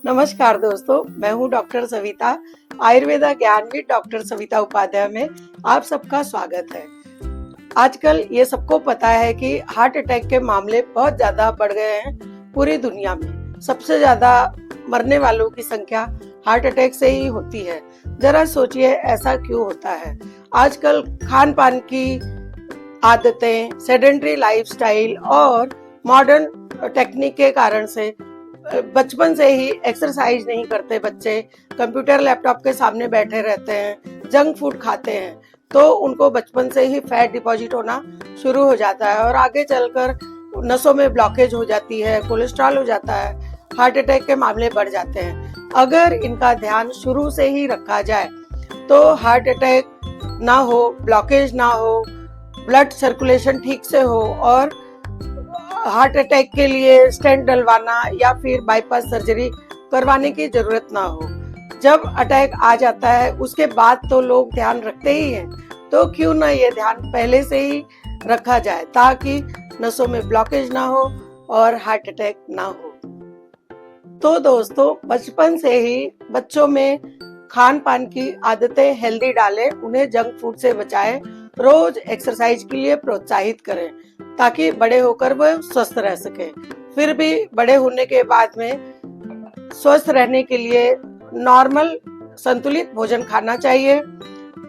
नमस्कार दोस्तों, मैं हूं डॉक्टर सविता। आयुर्वेदा ज्ञानविद डॉक्टर सविता उपाध्याय में आप सबका स्वागत है। आजकल ये सबको पता है कि हार्ट अटैक के मामले बहुत ज्यादा बढ़ गए हैं। पूरी दुनिया में सबसे ज्यादा मरने वालों की संख्या हार्ट अटैक से ही होती है। जरा सोचिए ऐसा क्यों होता है। आजकल खान पान की आदतें, सेडेंट्री लाइफस्टाइल और मॉडर्न टेक्निक के कारण से बचपन से ही एक्सरसाइज नहीं करते बच्चे, कंप्यूटर लैपटॉप के सामने बैठे रहते हैं, जंक फूड खाते हैं, तो उनको बचपन से ही फैट डिपॉजिट होना शुरू हो जाता है और आगे चलकर नसों में ब्लॉकेज हो जाती है, कोलेस्ट्रॉल हो जाता है, हार्ट अटैक के मामले बढ़ जाते हैं। अगर इनका ध्यान शुरू से ही रखा जाए तो हार्ट अटैक ना हो, ब्लॉकेज ना हो, ब्लड सर्कुलेशन ठीक से हो और हार्ट अटैक के लिए स्टेंट डलवाना या फिर बाईपास सर्जरी करवाने की जरूरत ना हो। जब अटैक आ जाता है उसके बाद तो लोग ध्यान रखते ही हैं, तो क्यों ना ये ध्यान पहले से ही रखा जाए ताकि नसों में ब्लॉकेज ना हो और हार्ट अटैक ना हो। तो दोस्तों, बचपन से ही बच्चों में खान पान की आदतें हेल्दी डालें, उन्हें जंक फूड से बचाएं, रोज एक्सरसाइज के लिए प्रोत्साहित करें ताकि बड़े होकर वह स्वस्थ रह सके। फिर भी बड़े होने के बाद में स्वस्थ रहने के लिए नॉर्मल संतुलित भोजन खाना चाहिए।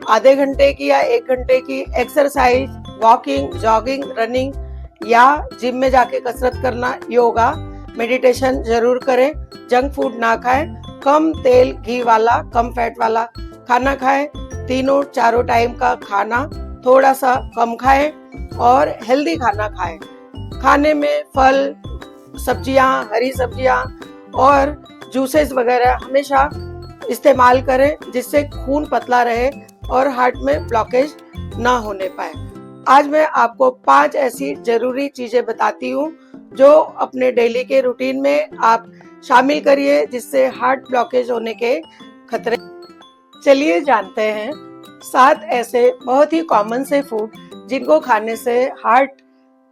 आधे घंटे की या 1 घंटे की एक्सरसाइज, वॉकिंग, जॉगिंग, रनिंग या जिम में जाके कसरत करना, योगा, मेडिटेशन जरूर करें। जंक फूड ना खाएं, कम तेल घी वाला, कम फैट वाला खाना खाएं। तीनों चारों टाइम का खाना थोड़ा सा कम खाएं और हेल्दी खाना खाएं। खाने में फल, सब्जियां, हरी सब्जियां और जूसेस वगैरह हमेशा इस्तेमाल करें जिससे खून पतला रहे और हार्ट में ब्लॉकेज ना होने पाए। आज मैं आपको 5 ऐसी जरूरी चीजें बताती हूँ जो अपने डेली के रूटीन में आप शामिल करिए जिससे हार्ट ब्लॉकेज होने के खतरे। चलिए जानते हैं 7 ऐसे बहुत ही कॉमन से फूड जिनको खाने से हार्ट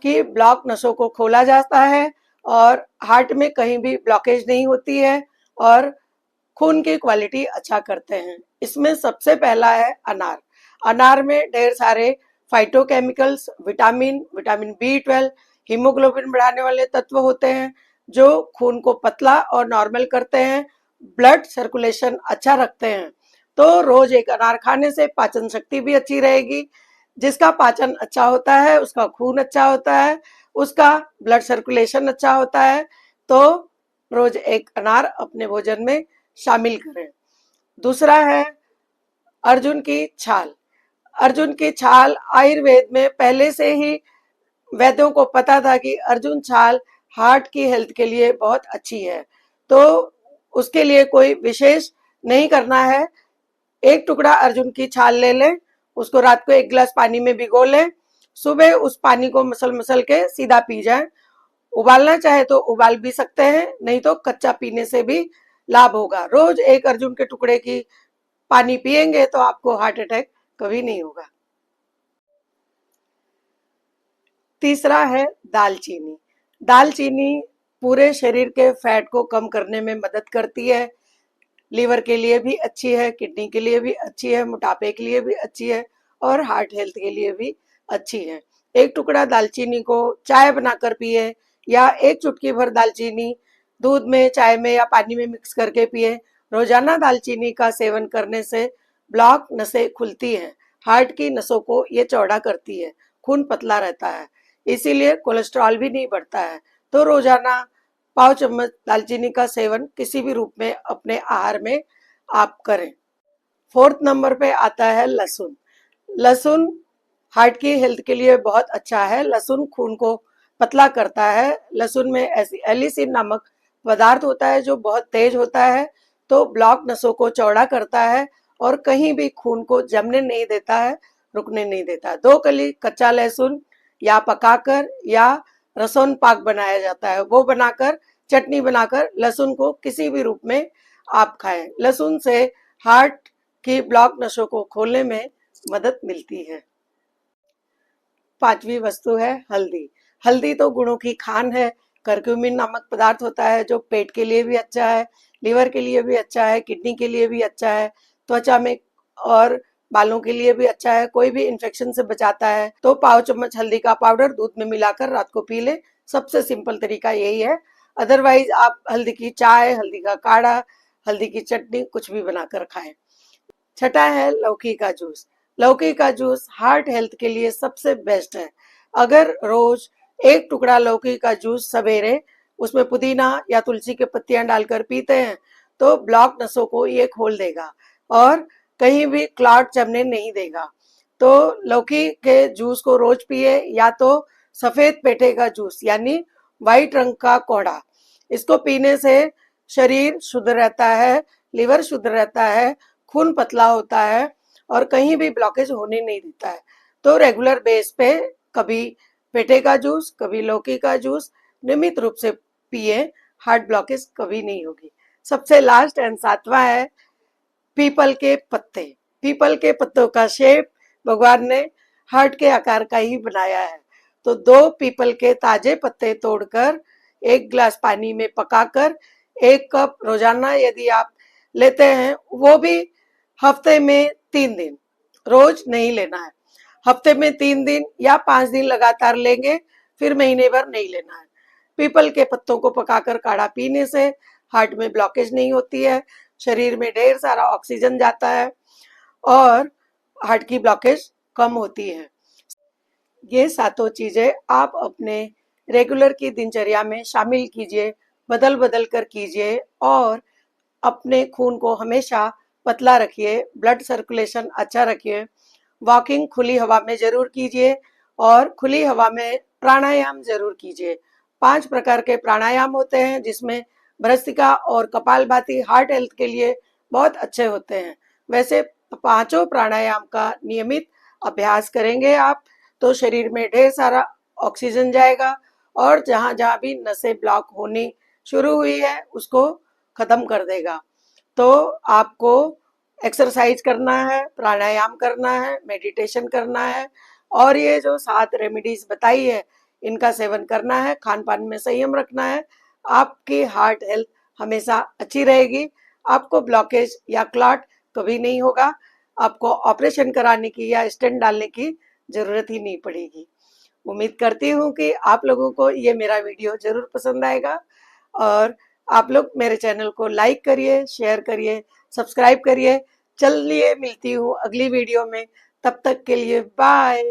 की ब्लॉक नसों को खोला जाता है और हार्ट में कहीं भी ब्लॉकेज नहीं होती है और खून की क्वालिटी अच्छा करते हैं। इसमें सबसे पहला है अनार। अनार में ढेर सारे फाइटोकेमिकल्स, विटामिन B12, हीमोग्लोबिन बढ़ाने वाले तत्व होते हैं जो खून को पतला और नॉर्मल करते हैं, ब्लड सर्कुलेशन अच्छा रखते हैं। तो रोज एक अनार खाने से पाचन शक्ति भी अच्छी रहेगी। जिसका पाचन अच्छा होता है उसका खून अच्छा होता है, उसका ब्लड सर्कुलेशन अच्छा होता है। तो रोज एक अनार अपने भोजन में शामिल करें। दूसरा है अर्जुन की छाल। अर्जुन की छाल आयुर्वेद में पहले से ही वैद्यों को पता था कि अर्जुन छाल हार्ट की हेल्थ के लिए बहुत अच्छी है, तो उसके लिए कोई विशेष नहीं करना है। एक टुकड़ा अर्जुन की छाल ले लें, उसको रात को 1 गिलास पानी में भिगो लें, सुबह उस पानी को मसल मसल के सीधा पी जाएं। उबालना चाहे तो उबाल भी सकते हैं, नहीं तो कच्चा पीने से भी लाभ होगा। रोज एक अर्जुन के टुकड़े की पानी पिएंगे तो आपको हार्ट अटैक कभी नहीं होगा। तीसरा है दालचीनी। दालचीनी पूरे शरीर के फैट को कम करने में मदद करती है, लीवर के लिए भी अच्छी है, किडनी के लिए भी अच्छी है, मोटापे के लिए भी अच्छी है और हार्ट हेल्थ के लिए भी अच्छी है। एक टुकड़ा दालचीनी को चाय बनाकर पिए या एक चुटकी भर दालचीनी दूध में, चाय में या पानी में मिक्स करके पिए। रोजाना दालचीनी का सेवन करने से ब्लॉक नसें खुलती हैं, हार्ट की नसों को ये चौड़ा करती है, खून पतला रहता है, इसीलिए कोलेस्ट्रॉल भी नहीं बढ़ता है। तो रोजाना 5 चम्मच दालचीनी का सेवन किसी भी रूप में अपने आहार में आप करें। 4th नंबर पे आता है लहसुन। लहसुन हार्ट की हेल्थ के लिए बहुत अच्छा है। लहसुन खून को पतला करता है। लहसुन में ऐसी एलिसिन नामक पदार्थ होता है जो बहुत तेज होता है, तो ब्लॉक नसों को चौड़ा करता है और कहीं भी खून को जमने नहीं देता है, रुकने नहीं देता। 2 कली कच्चा लहसुन या पकाकर या रसोन पाक बनाया जाता है, वो बनाकर चटनी बनाकर लहसुन को किसी भी रूप में आप खाएं। लहसुन से हार्ट की ब्लॉक नसों को खोलने में मदद मिलती है। 5वीं वस्तु है हल्दी। हल्दी तो गुणों की खान है, करक्यूमिन नामक पदार्थ होता है जो पेट के लिए भी अच्छा है, लिवर के लिए भी अच्छा है, किडनी के लिए भी अच्छा है, त्वचा में और बालों के लिए भी अच्छा है, कोई भी इन्फेक्शन से बचाता है। तो पाव चम्मच हल्दी का पाउडर दूध में मिलाकर रात को पी ले, सबसे सिंपल तरीका यही है। अदरवाइज आप हल्दी की चाय, हल्दी का काढ़ा, हल्दी की चटनी कुछ भी बनाकर खाएं। छठा है लौकी का जूस। लौकी का जूस हार्ट हेल्थ के लिए सबसे बेस्ट है। अगर रोज एक टुकड़ा लौकी का जूस सवेरे उसमें पुदीना या तुलसी के पत्तियां डालकर पीते हैं तो ब्लॉक नसों को ये खोल देगा और कहीं भी क्लॉट जमने नहीं देगा। तो लौकी के जूस को रोज पिए, या तो सफेद पेठे का जूस यानी व्हाइट रंग का कोड़ा। इसको पीने से शरीर शुद्ध रहता है, लिवर शुद्ध रहता है, खून पतला होता है और कहीं भी ब्लॉकेज होने नहीं देता है। तो रेगुलर बेस पे कभी पेठे का जूस, कभी लौकी का जूस नियमित रूप से पिए, हार्ट ब्लॉकेज कभी नहीं होगी। सबसे लास्ट एंड सातवां है पीपल के पत्ते। पीपल के पत्तों का शेप भगवान ने हार्ट के आकार का ही बनाया है। तो 2 पीपल के ताजे पत्ते तोड़कर 1 गिलास पानी में पकाकर 1 कप रोजाना यदि आप लेते हैं, वो भी हफ्ते में 3 दिन, रोज नहीं लेना है। हफ्ते में 3 दिन या 5 दिन लगातार लेंगे, फिर महीने भर नहीं लेना है। पीपल के पत्तों को पकाकर काढ़ा पीने से हार्ट में ब्लॉकेज नहीं होती है, शरीर में ढेर सारा ऑक्सीजन जाता है और हार्ट की ब्लॉकेज कम होती है। ये सातों चीजें आप अपने रेगुलर की दिनचर्या में शामिल कीजिए, बदल बदल कर कीजिए और अपने खून को हमेशा पतला रखिए, ब्लड सर्कुलेशन अच्छा रखिए। वॉकिंग खुली हवा में जरूर कीजिए और खुली हवा में प्राणायाम जरूर कीजिए। 5 प्रकार के प्राणायाम होते हैं जिसमें भ्रस्त्रिका और कपालभाति हार्ट हेल्थ के लिए बहुत अच्छे होते हैं। वैसे पांचों प्राणायाम का नियमित अभ्यास करेंगे आप तो शरीर में ढेर सारा ऑक्सीजन जाएगा और जहां जहां भी नसें ब्लॉक होनी शुरू हुई है उसको खत्म कर देगा। तो आपको एक्सरसाइज करना है, प्राणायाम करना है, मेडिटेशन करना है और ये जो 7 रेमेडीज बताई है इनका सेवन करना है, खान पान में संयम रखना है। आपकी हार्ट हेल्थ हमेशा अच्छी रहेगी, आपको ब्लॉकेज या क्लॉट कभी नहीं होगा, आपको ऑपरेशन कराने की या स्टेंट डालने की जरूरत ही नहीं पड़ेगी। उम्मीद करती हूँ कि आप लोगों को ये मेरा वीडियो जरूर पसंद आएगा और आप लोग मेरे चैनल को लाइक करिए, शेयर करिए, सब्सक्राइब करिए। चलिए मिलती हूँ अगली वीडियो में, तब तक के लिए बाय।